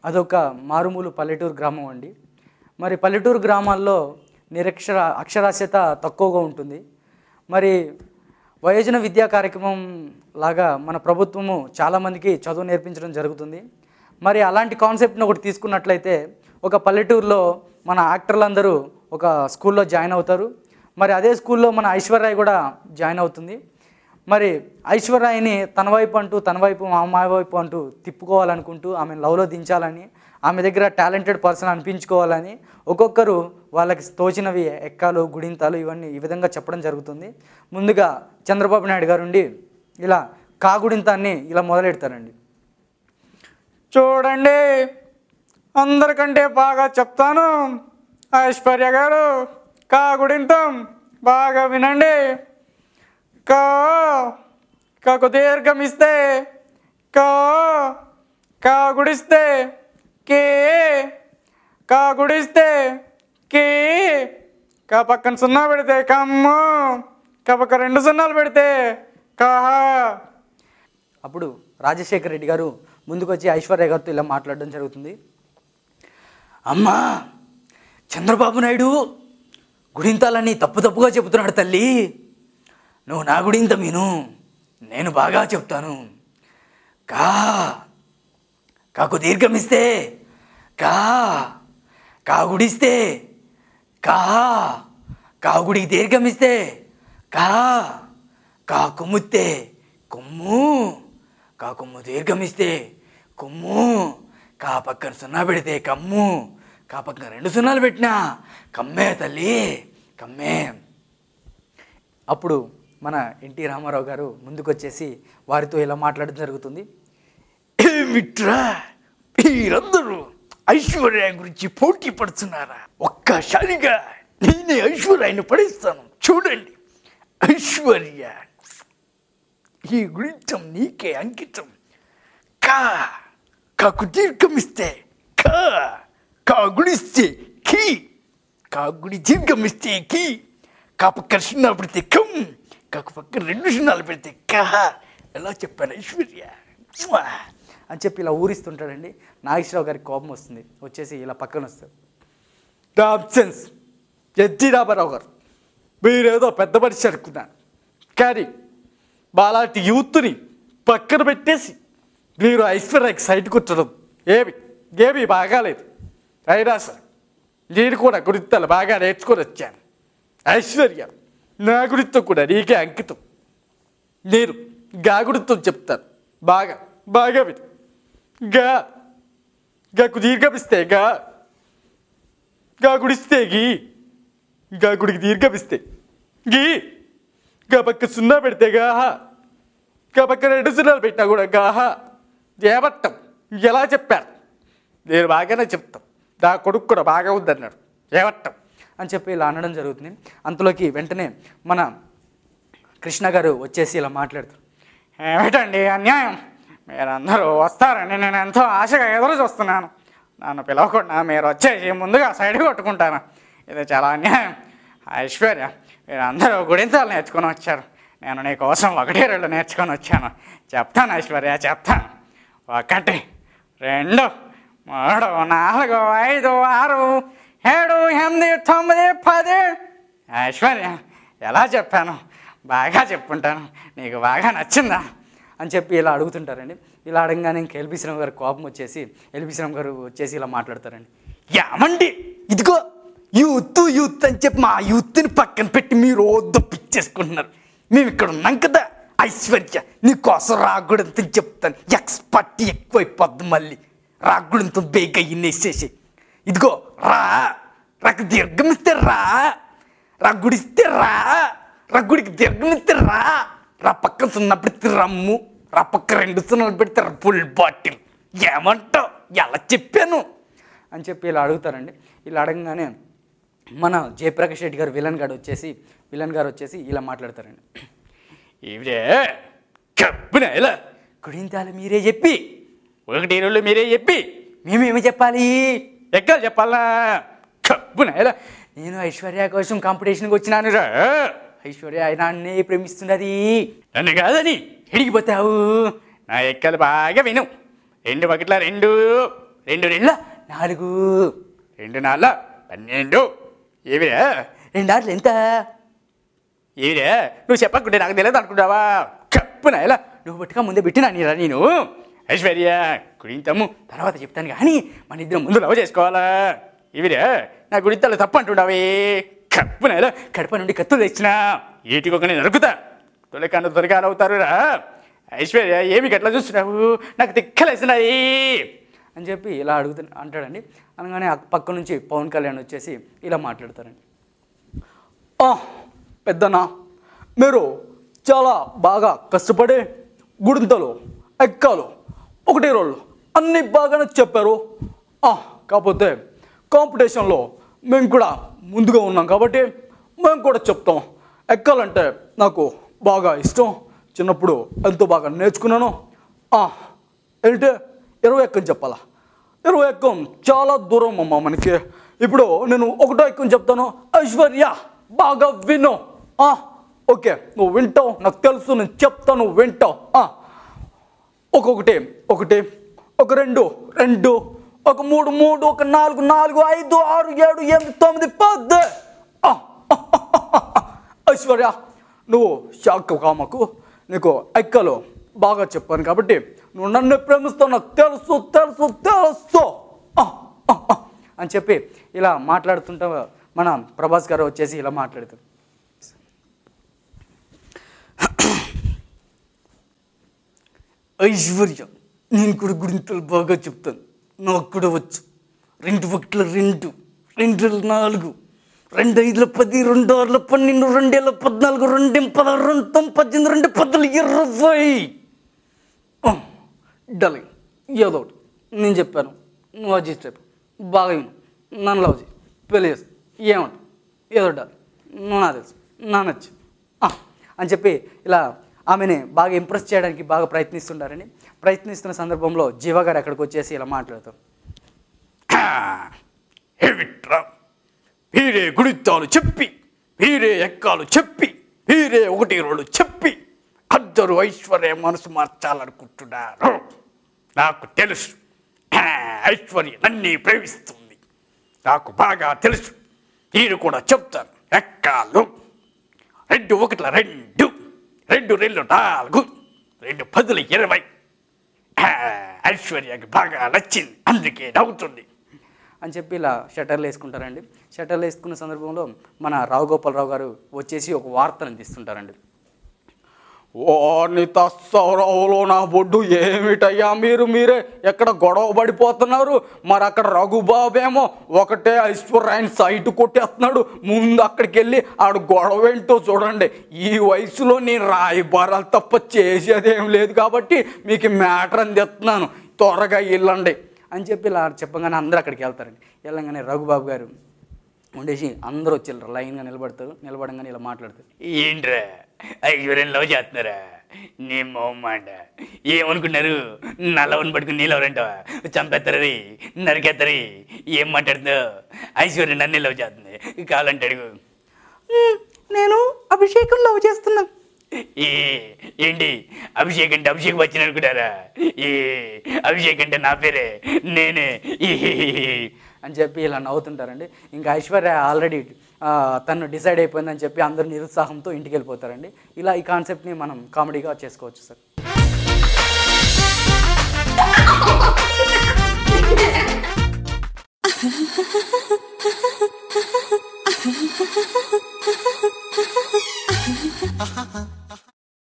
అదొక మారుమూల పల్లెటూరు గ్రామం అండి. మరి పల్లెటూరు గ్రామాల్లో అక్షరాస్యత తక్కువగా ఉంటుంది. మరి వయోజన విద్యా కార్యక్రమం లాగా మన ప్రభుత్వము చాలామందికి చదువు నేర్పించడం జరుగుతుంది. మరి అలాంటి కాన్సెప్ట్ని ఒకటి తీసుకున్నట్లయితే ఒక పల్లెటూరులో మన యాక్టర్లందరూ ఒక స్కూల్లో జాయిన్ అవుతారు. మరి అదే స్కూల్లో మన ఐశ్వర్య కూడా జాయిన్ అవుతుంది. మరి ఐశ్వర్యని తన వైపు మా వైపు అంటూ తిప్పుకోవాలనుకుంటూ ఆమెను లవ్లో దించాలని, ఆమె దగ్గర టాలెంటెడ్ పర్సన్ అనిపించుకోవాలని ఒక్కొక్కరు వాళ్ళకి తోచినవి ఎక్కాలు గుడింతాలు ఇవన్నీ ఈ విధంగా చెప్పడం జరుగుతుంది. ముందుగా చంద్రబాబు నాయుడు గారు ఉండి ఇలా కాగుడింతాన్ని ఇలా మొదలెడతారండి. చూడండి, అందరికంటే బాగా చెప్తాను. ఐశ్వర్య గారు కాగుడింతం బాగా వినండి. కాకు దీర్ఘం ఇస్తే కాగుడిస్తే కాగుడిస్తే కా పక్కన సున్నా పెడితే కమ్ము, కా పక్క 2 సున్నాలు పెడితే కాహా. అప్పుడు రాజశేఖర రెడ్డి గారు ముందుకు వచ్చి ఐశ్వర్య గారితో ఇలా మాట్లాడడం జరుగుతుంది. అమ్మా, చంద్రబాబు నాయుడు గుడింతాలని తప్పుగా చెబుతున్నాడు తల్లి. నువ్వు నా గుడింత విను, నేను బాగా చెప్తాను. కాకు దీర్ఘమిస్తే కాగుడిస్తే కాగుడికి దీర్ఘమిస్తే కొమ్ముతే కొమ్ము, కొమ్ము దీర్ఘమిస్తే కొమ్ము, కా పక్కన సున్నా పెడితే కమ్ము, కా పక్కన 2 సున్నాలు పెట్టినా కమ్మే తల్లి కమ్మే. అప్పుడు మన ఎన్టీ రామారావు గారు ముందుకొచ్చేసి వారితో ఇలా మాట్లాడడం జరుగుతుంది. ఏమిట్రా మీరందరూ ఐశ్వర్య గురించి పోటీ పడుతున్నారా? ఒక్కసారిగా నేనే ఐశ్వర్యాన్ని పడేస్తాను. చూడండి ఐశ్వర్య, ఈ గురించం నీకే అంకితం. కాకు దీర్ఘమిస్తే కాగుడిస్తే కాగుడి దీర్ఘమిస్తే కా పక్కన సున్నా పెడితే కమ్, కాకు పక్కన 2 సున్నాలు పెడితే ఎలా చెప్పాను ఐశ్వర్య అని చెప్పి ఇలా ఊరిస్తుంటాడండి. నాగేశ్వరరావు గారికి కోపం వస్తుంది. వచ్చేసి ఇలా పక్కన వస్తారు. డాబ్సెన్స్ ఎన్టీ రామారావు గారు, మీరేదో పెద్ద మనిషి అనుకున్నాను, కానీ బాలాంటి యూత్ని పక్కన పెట్టేసి మీరు ఐశ్వర్యకి సైట్ కూర్చడం ఏమి బాగాలేదు. అయినా సరే నేను కూడా గురింతలు బాగా నేర్చుకొని వచ్చాను. ఐశ్వర్య, నా గురితో కూడా నీకే అంకితం. నేను గురితో చెప్తాను, బాగా విను. గాకు దీర్ఘమిస్తే గుడిస్తే గుడికి దీర్ఘమిస్తే గా పక్క సున్నా పెడితే గా పక్క 2 సున్నాలు పెట్టినా కూడా ఏమట్టం. ఎలా చెప్పారు? నేను బాగానే చెప్తాను, నా కొడుకు కూడా బాగా ఉందన్నాడు, ఏమట్టం అని చెప్పి ఇలా అనడం జరుగుతుంది. అంతలోకి వెంటనే మన కృష్ణ గారు వచ్చేసి ఇలా మాట్లాడతారు. ఏమిటండి అన్యాయం, మీరందరూ వస్తారని నేను ఎంతో ఆశగా ఎదురు చూస్తున్నాను. నన్ను పిలవకుండా మీరు వచ్చేసి ముందుగా సైడ్ కొట్టుకుంటాను. ఇది చాలా అన్యాయం. ఐశ్వర్య, మీరందరూ గుడింతాలు నేర్చుకొని వచ్చారు. నేను నీ కోసం 1, 2 నేర్చుకొని వచ్చాను. చెప్తాను ఐశ్వర్య, చెప్తాను. 1, 2, 3, 4, 5, 6, 7, 8, 9, 10. ఐశ్వర్య, ఎలా చెప్పాను? బాగా చెప్పుంటాను. నీకు బాగా నచ్చిందా అని చెప్పి ఇలా అడుగుతుంటారండి. ఇలా అడగగానే ఇంక ఎల్బీ శ్రీరామ్ గారు కోపం వచ్చేసి ఎల్బీ శ్రీరామ్ గారు వచ్చేసి ఇలా మాట్లాడతారండి. యామండి, ఇదిగో యూత్ అని చెప్పి మా యూత్ని పక్కన పెట్టి మీరు దొప్పించేసుకుంటున్నారు. మేము ఇక్కడ ఉన్నాం కదా. ఐశ్వర్య, నీకోసం రాగుడంతో చెప్తాను. ఎక్స్పర్ట్ ఎక్కువైపోద్ది. మళ్ళీ రాగుడంతో బేగా ఇన్నేసేసి ఇదిగో రాకు దీర్ఘమిస్తే రాగుడిస్తే రాగుడికి దీర్ఘమిస్తే రా పక్కన సున్నా పెడితే రమ్ము, రా పక్క 2 సున్నాలు పెడితే ఫుల్ బాటిల్. ఏమంటావు? ఎలా చెప్పాను అని చెప్పి ఇలా అడుగుతారండి. ఇలా అడగగానే మన జయప్రకాష్ రెడ్డి గారు విలన్ గారు వచ్చేసి ఇలా మాట్లాడతారండి. ఇవిడే కప్పున ఇలా గుడింతాలు మీరే చెప్పి 1, 2 మీరే చెప్పి మేమేమి చెప్పాలి? ఎక్కడ చెప్పాలా? కప్పున ఇలా నేను ఐశ్వర్య కోసం కాంపిటీషన్కి వచ్చినాను. ఐశ్వర్య నన్నే ప్రేమిస్తున్నది. నన్ను కాదని ఎడిగిపోతావు. నా ఎక్కలు బాగా విను. 2 1 2 రెండు రెళ్ళ 4 2 4 12 ఏవిరా 2 ఆటలు ఎంత ఏవిరా నువ్వు చెప్పకుంటే నాకు తెలియదు అనుకుంటావా కప్పున ఎలా నువ్వు పట్టుగా ముందే పెట్టినా నీరా నేను ఐశ్వర్య గురింతము తర్వాత చెప్తాను కానీ మన ఇద్దరం ముందు లవ్ చేసుకోవాలా ఇవిరా నా గురింతలు తప్పు అంటుండవే కప్పున ఎలా కడప నుండి కత్తులు తెచ్చినా ఏటికొకనే నరుకుతా తొలకాను అవుతారురా ఐశ్వర్య ఏమి గట్లా చూస్తున్నావు నాకు తిక్కలేసినాయి అని చెప్పి ఇలా అంటాడండి. అనగానే పక్క నుంచి పవన్ కళ్యాణ్ వచ్చేసి ఇలా మాట్లాడతారండి. పెద్దనా మీరు చాలా బాగా కష్టపడి గుడింతలు ఎక్కాలు 1 రోజులు అన్నీ బాగానే చెప్పారు. కాకపోతే కాంపిటీషన్లో మేము కూడా ముందుగా ఉన్నాం కాబట్టి మేము కూడా చెప్తాం. ఎక్కాలంటే నాకు బాగా ఇష్టం. చిన్నప్పుడు ఎంతో బాగా నేర్చుకున్నాను. ఏంటంటే 20 ఎక్కని చెప్పాలా? 20 ఎక్కం చాలా దూరం అమ్మా మనకి. ఇప్పుడు నేను 1 ఎక్కని చెప్తాను. ఐశ్వర్య బాగా విను. ఓకే, నువ్వు వింటావు, నాకు తెలుసు, నేను చెప్తాను, నువ్వు వింటావు. ఒక్కొక్కటి 1 1 2 2 1 3 3 1 4 4 5 6 7 8 9 10. ఐశ్వర్య నువ్వు షాక్ కామకు, నీకు ఎక్కలు బాగా చెప్పాను కాబట్టి నువ్వు నన్ను ప్రేమిస్తావు, నాకు తెలుసు తెలుసు తెలుసు అని చెప్పి ఇలా మాట్లాడుతుంటా మన ప్రభాస్ గారు వచ్చేసి ఇలా మాట్లాడుతారు. ఐశ్వర్య నేను కూడా గురింతలు బాగా చెప్తాను, నాకు కూడా వచ్చు. 2 1 2 2 4 2 5 10 2 6 12 2 7 14 2 16 2 18 2 20 డార్లింగ్ ఏదో ఒకటి నేను చెప్పాను, నువ్వు అడ్జస్ట్ అయిపో, బాగా విను, నన్ను లవ్ చేయి, పెళ్ళి చేసి ఏమంట ఏదో డార్లింగ్, నువ్వు నా తెలుసు, నా నచ్చు అని చెప్పి ఇలా ఆమెని బాగా ఇంప్రెస్ చేయడానికి బాగా ప్రయత్నిస్తుంటారండి. ప్రయత్నిస్తున్న సందర్భంలో జీవ గారు అక్కడికి వచ్చేసి ఇలా మాట్లాడతారు. వీరే గుడితాలు చెప్పి, వీరే ఎక్కాలు చెప్పి, వీరే 1 రోజు చెప్పి అందరూ ఐశ్వర్య మనసు మార్చాలనుకుంటున్నారు. నాకు తెలుసు ఐశ్వర్య నన్ను ప్రేమిస్తుంది, నాకు బాగా తెలుసు. నేను కూడా చెప్తాను. ఎక్కాలు 2 1 2 2 2 4 2 10 20. ఐశ్వర్యకి బాగా నచ్చింది, అందుకే నవ్వుతుంది అని చెప్పి ఇలా షటర్లు వేసుకుంటారండి. షటర్లు వేసుకున్న సందర్భంలో మన రావు గోపాలరావు గారు వచ్చేసి ఒక వార్తను అందిస్తుంటారండి. ఓని తస్సవరావులో నా బొడ్డు ఏమిటయ్యా మీరే ఎక్కడ గొడవ పడిపోతున్నారు? మరి అక్కడ రఘుబాబేమో ఒకటే ఐశ్వర్యాన్ని సైట్ కొట్టేస్తున్నాడు. ముందు అక్కడికి వెళ్ళి ఆడు గొడవ ఏంటో చూడండి. ఈ వయసులో నేను రాయబారాలు తప్ప చేసేదేం లేదు కాబట్టి మీకు మ్యాటర్ అని చెప్తున్నాను, త్వరగా వెళ్ళండి అని చెప్పి ఇలా చెప్పగానే అందరూ అక్కడికి వెళ్తారండి. వెళ్ళగానే రఘుబాబు గారు ఉండేసి అందరూ వచ్చి లైన్గా నిలబడతారు. నిలబడంగానే ఇలా మాట్లాడతారు. ఏంట్రా ఐశ్వర్యం లవ్ చేస్తున్నారా? నీ మొహమ్మాట ఏమనుకున్నారు? నా లవ్ని పట్టుకుని నీ లవ్ అంటావా? చంపేస్తారది, నరికేస్తారి. ఏం మాట్లాడుతున్నావు? ఐశ్వర్యం నన్నే లవ్ చేస్తుంది, కావాలంటే అడుగు. నేను అభిషేకం లవ్ చేస్తున్నా. ఏంటి అభిషేక్ అంటే అభిషేక్ వచ్చిన అనుకుంటారా? అభిషేక్ అంటే నా పేరే, నేనే అని చెప్పి ఇలా నవ్వుతుంటారండి. ఇంకా ఐశ్వర్య ఆల్రెడీ తను డిసైడ్ అయిపోయిందని చెప్పి అందరూ నిరుత్సాహంతో ఇంటికి వెళ్ళిపోతారండి. ఇలా ఈ కాన్సెప్ట్ని మనం కామెడీగా చేసుకోవచ్చు సార్. Ha ha ha.